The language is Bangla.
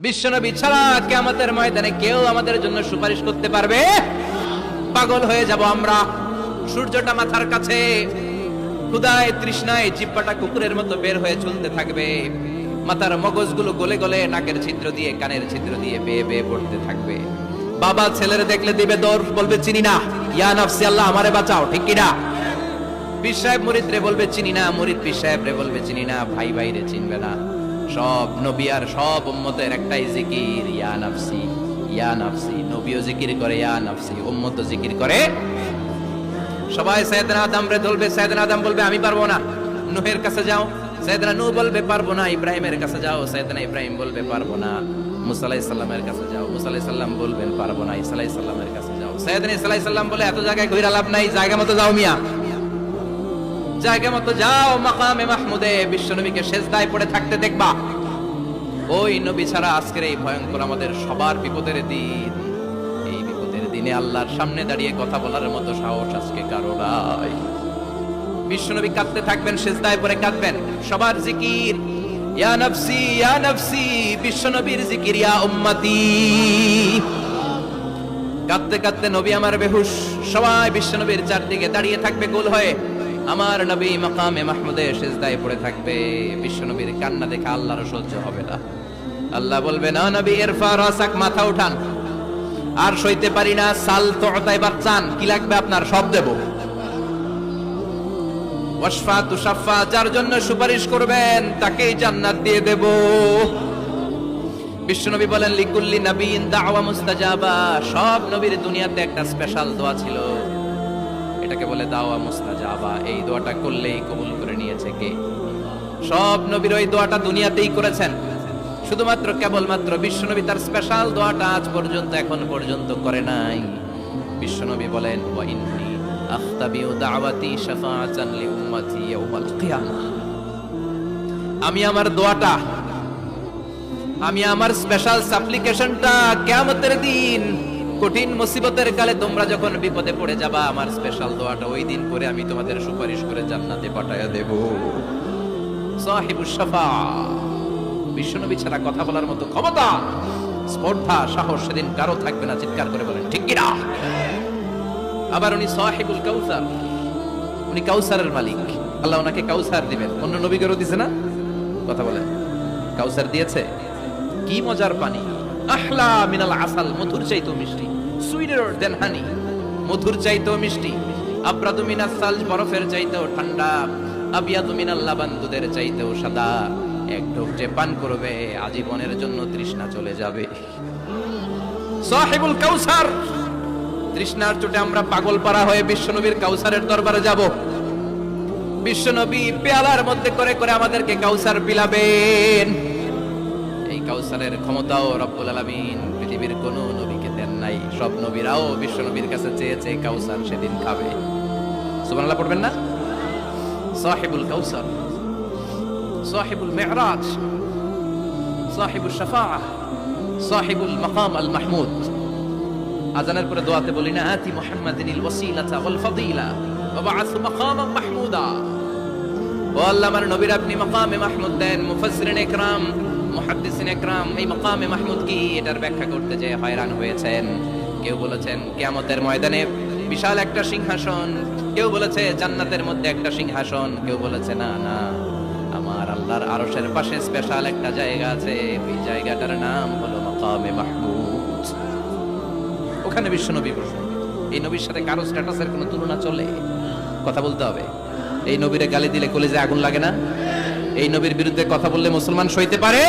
বিশ্বনবী ছাড়া কিয়ামতের ময়দানে কেউ আমাদের জন্য সুপারিশ করতে পারবে? পাগল হয়ে যাব আমরা। সূর্যটা মাথার কাছে, ক্ষুধায় তৃষ্ণায় জিহ্বাটা কুকুরের মতো বের হয়ে চলতে থাকবে, মাথার মগজগুলো গলে গলে নাকের ছিদ্র দিয়ে কানের ছিদ্র দিয়ে বেয়ে বেয়ে পড়তে থাকবে। বাবা ছেলের দেখলে দিবে দৌড়, বলবে চিনি না, ইয়া নাফসি আল্লাহ আমারে বাঁচাও, ঠিক কিনা? পীর সাহেব মুরিদ রে বলবে চিনি না, মুরিদ পীর সাহেব রে বলবে চিনি না, ভাই ভাই রে চিনবে না। সব নবী আর সব উম্মতের একটাই জিকির, ইয়া নাফসি ইয়া নাফসি। নবীও জিকির করে ইয়া নাফসি, উম্মতও জিকির করে। সবাই সাইয়েদনা আদম রে ধরবে, সাইয়েদনা আদম বলবে আমি পারবো না, নূহের কাছে যাও। সাইয়েদনা নূহ বলবে পারবো না, ইব্রাহিমের কাছে যাও। সাইয়েদনা ইব্রাহিম বলবে পারবো না, মুসা আলাইহিস সালামের কাছে যাও। মুসা আলাইহিস সালাম বলবেন পারবো না, ঈসা আলাইহিস সালামের কাছে যাও। সাইয়েদনা ঈসা আলাইহিস সালাম বলে এত জায়গায় ঘুরে লাভ নাই, জায়গা মতো যাও মিয়া, জায়গা মতো যাও। মাকামে মাহমুদে বিশ্বনবীকে সেজদায় পড়ে থাকতে দেখবা। ওই নবী ছাড়া আজকের এই ভয়ঙ্কর আমাদের সবার বিপদের দিন, এই বিপদের দিনে আল্লাহর সামনে দাঁড়িয়ে কথা বলার মতো সাহস আজকে কারো নাই। বিশ্বনবী কাঁদতে থাকবেন, সেজদায় পড়ে কাঁদবেন। সবার জিকির ইয়া নাফসি ইয়া নাফসি, বিশ্বনবীর জিকির ইয়া উম্মতি। কাঁদতে কাঁদতে নবী আমার বেহুশ, সবাই বিশ্বনবীর চারদিকে দাঁড়িয়ে থাকবে গোল হয়ে। আমার নবী মাকামে মাহমুদে সেজদায় পড়ে থাকবে। বিশ্বনবীর কান্না দেখে আল্লাহর সহ্য হবে না। আল্লাহ বলবে না নবী ইরফা রাসাক, মাথা উঠান, আর সইতে পারি না। সাল তুতাই বাচ্চান, কি লাগবে আপনার সব দেব। ওয়াশফা তুশাফা, যার জন্য সুপারিশ করবেন তাকেই জান্নাত দিয়ে দেব। বিশ্বনবী বলেন লিকুল্লি নবিয়্যিন দাওয়া মুস্তাজাবা, সব নবীর দুনিয়াতে একটা স্পেশাল দোয়া ছিল, এটাকে বলে দাওয়া মুস্তাজাবা। এই দোয়াটা করলেই কবুল করে নিয়েছে কে? সব নবীর ওই দোয়াটা দুনিয়াতেই করেছেন, শুধুমাত্র কেবলমাত্র বিশ্বনবী তার স্পেশাল দোয়াটা আজ পর্যন্ত এখন পর্যন্ত করে নাই। বিশ্বনবী বলেন ওয়া ইন্নী আখতাবিউ দাওয়াতি শাফাআতান লি উম্মতি ইয়াউমাল কিয়ামাহ, আমি আমার দোয়াটা, আমি আমার স্পেশাল সাপ্লিকেশনটা কিয়ামতের দিন কঠিন মুসিবতের কালে তোমরা যখন বিপদে পড়ে যাবা, আমার স্পেশাল দোয়াটা ওই দিন করে আমি তোমাদের সুপারিশ করে জান্নাতে পাঠায়া দেব। সাহিবুশ শাফাআ, বিশ্বনবী ছাড়া কথা বলার মতো ক্ষমতা, স্পর্ধা, সাহস সেদিন কারো থাকবে না। চিৎকার করে বলেন ঠিক কিনা? আবার উনি সাহিবুল কাউসার, উনি কাউসারের মালিক। আল্লাহ ওনাকে কাউসার দিবেন, অন্য নবীদেরও দিয়েছে না? কথা বলেন, কাউসার দিয়েছে। কি মজার পানি, আহলা মিনাল আসাল, মধুর চাইতেও মিষ্টি, সুইটার দেন হানি, মধুর চাইতেও মিষ্টি। আবরাদু মিনাস সালজ, বরফের চাইতেও ঠান্ডা। আবিয়াদু মিনাল লাবান, দুধের চাইতেও সাদা। এক ঢোক যে পান করবে আজীবনের জন্য তৃষ্ণা চলে যাবে। সাহিবুল কাউসার, তৃষ্ণার চোটে আমরা পাগল পারা হয়ে বিশ্বনবীর কাউসারের দরবারে যাব। বিশ্বনবী পেয়ালার মধ্যে করে করে আমাদেরকে কাউসার পিলাবেন। এই কাউসারের ক্ষমতাও রব্বুল আলামিন পৃথিবীর কোন নবীকে দেন নাই। সব নবীরাও বিশ্বনবীর কাছে চেয়েছে কাউসার সেদিন খাবে। সুবহানাল্লাহ পড়বেন না? সাহিবুল কাউসার, সাহিবুল মিরাজ, সাহিবুশ শাফাআহ, সাহিবুল মাকাম আল মাহমুদ। আজানের পরে দোয়াতে বলি না আতি মুহাম্মাদিনিল ওয়াসিলাতা ওয়াল ফাদিলা ওয়া বা'আথ মাকামান মাহমুদা। ও আল্লাহ, আমার নবীর আপনি মাকামে মাহমুদ দেন। মুফাসসিরিন ইকরাম, মুহাদ্দিসিন ইকরাম এই মাকামে মাহমুদ কি এটার ব্যাখ্যা করতে যে হয়রান হয়েছেন। কেউ বলেছেন কিয়ামতের ময়দানে বিশাল একটা সিংহাসন, কেউ বলেছে জান্নাতের মধ্যে একটা সিংহাসন, কেউ বলেছে না না, আমার আল্লাহর আরশের পাশে স্পেশাল একটা জায়গা আছে, ওই জায়গাটার নাম হলো মাকামে মাহমুদ। ওখানে বিশ্বনবী বসেন। এই নবীর সাথে কারো স্ট্যাটাসের কোনো তুলনা চলে? কথা বলতে হবে। এই নবীরে গালি দিলে কলিজায় আগুন লাগে না? এই নবীর বিরুদ্ধে কথা বললে মুসলমান সইতে পারে?